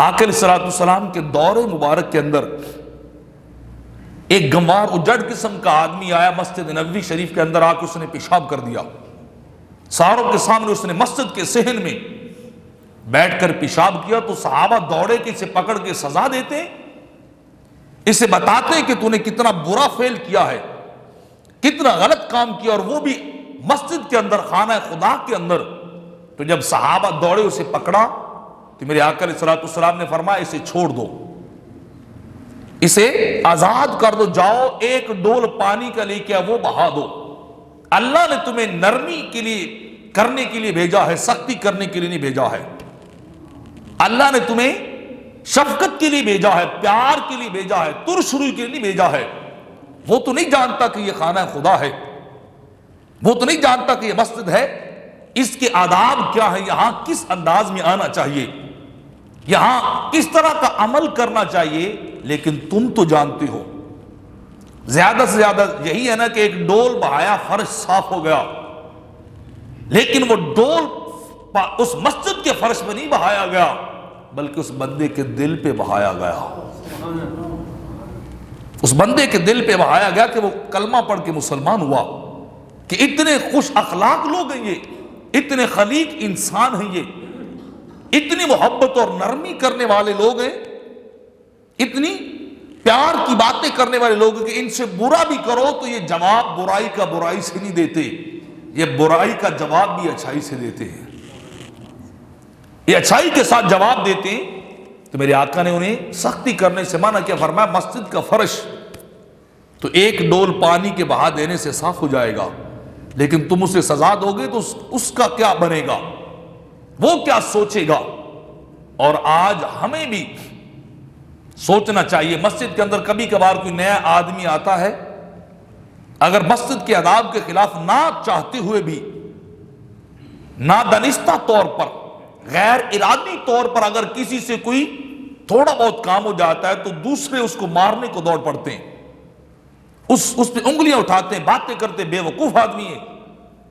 آقا علیہ السلام کے دور مبارک کے اندر ایک گنوار اجڑ قسم کا آدمی آیا مسجد نبوی شریف کے اندر آ کے اس نے پیشاب کر دیا. ساروں کے سامنے اس نے مسجد کے صحن میں بیٹھ کر پیشاب کیا تو صحابہ دوڑے کہ اسے پکڑ کے سزا دیتے, اسے بتاتے کہ تو نے کتنا برا فعل کیا ہے, کتنا غلط کام کیا, اور وہ بھی مسجد کے اندر, خانہ خدا کے اندر. تو جب صحابہ دوڑے اسے پکڑا تو میرے آقا علیہ السلام نے فرمایا اسے چھوڑ دو, اسے آزاد کر دو, جاؤ ایک ڈول پانی کا لے کے وہ بہا دو. اللہ نے تمہیں نرمی کے لیے کرنے کے لیے بھیجا ہے, سختی کرنے کے لیے نہیں بھیجا ہے. اللہ نے تمہیں شفقت کے لیے بھیجا ہے, پیار کے لیے بھیجا ہے, ترش روی کے لیے نہیں بھیجا ہے. وہ تو نہیں جانتا کہ یہ خانہ خدا ہے, وہ تو نہیں جانتا کہ یہ مسجد ہے, اس کے آداب کیا ہے, یہاں کس انداز میں آنا چاہیے, یہاں کس طرح کا عمل کرنا چاہیے. لیکن تم تو جانتے ہو. زیادہ سے زیادہ یہی ہے نا کہ ایک ڈول بہایا, فرش صاف ہو گیا, لیکن وہ ڈول اس مسجد کے فرش میں نہیں بہایا گیا بلکہ اس بندے کے دل پہ بہایا گیا. اس بندے کے دل پہ بہایا گیا کہ وہ کلمہ پڑھ کے مسلمان ہوا. کہ اتنے خوش اخلاق لوگ ہیں یہ, اتنے خلیق انسان ہیں یہ, اتنی محبت اور نرمی کرنے والے لوگ ہیں, اتنی پیار کی باتیں کرنے والے لوگ ہیں کہ ان سے برا بھی کرو تو یہ جواب برائی کا برائی سے نہیں دیتے, یہ برائی کا جواب بھی اچھائی سے دیتے ہیں, یہ اچھائی کے ساتھ جواب دیتے ہیں. تو میرے آقا نے انہیں سختی کرنے سے منع کیا, فرمایا مسجد کا فرش تو ایک ڈول پانی کے بہا دینے سے صاف ہو جائے گا, لیکن تم اسے سزا دو گے تو اس کا کیا بنے گا, وہ کیا سوچے گا. اور آج ہمیں بھی سوچنا چاہیے, مسجد کے اندر کبھی کبھار کوئی نیا آدمی آتا ہے, اگر مسجد کے آداب کے خلاف نہ چاہتے ہوئے بھی, نادانستہ طور پر, غیر ارادی طور پر اگر کسی سے کوئی تھوڑا بہت کام ہو جاتا ہے تو دوسرے اس کو مارنے کو دوڑ پڑتے ہیں, اس پہ انگلیاں اٹھاتے ہیں, باتیں کرتے, بے وقوف آدمی ہے,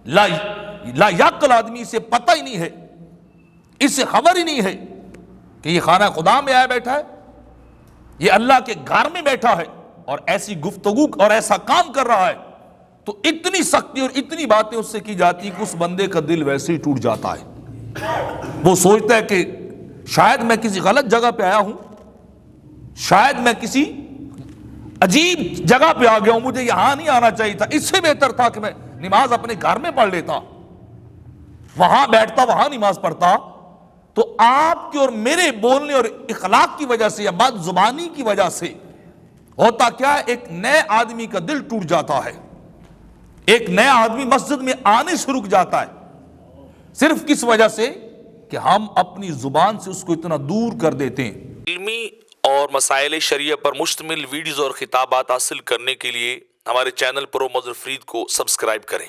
لا یعقل آدمی, اسے پتہ ہی نہیں ہے, اسے خبر ہی نہیں ہے کہ یہ خانہ خدا میں آیا بیٹھا ہے, یہ اللہ کے گھر میں بیٹھا ہے, اور ایسی گفتگو اور ایسا کام کر رہا ہے. تو اتنی سختی اور اتنی باتیں اس سے کی جاتی ہیں کہ اس بندے کا دل ویسے ہی ٹوٹ جاتا ہے. وہ سوچتا ہے کہ شاید میں کسی غلط جگہ پہ آیا ہوں, شاید میں کسی عجیب جگہ پہ آ گیا ہوں, مجھے یہاں نہیں آنا چاہیے تھا, اس سے بہتر تھا کہ میں نماز اپنے گھر میں پڑھ لیتا, وہاں بیٹھتا, وہاں نماز پڑھتا. تو آپ کے اور میرے بولنے اور اخلاق کی وجہ سے یا بد زبانی کی وجہ سے ہوتا کیا ہے, ایک نئے آدمی کا دل ٹوٹ جاتا ہے, ایک نیا آدمی مسجد میں آنے سے رک جاتا ہے, صرف کس وجہ سے کہ ہم اپنی زبان سے اس کو اتنا دور کر دیتے ہیں. علمی اور مسائل شریعہ پر مشتمل ویڈیوز اور خطابات حاصل کرنے کے لیے ہمارے چینل پرو مظفر فرید کو سبسکرائب کریں.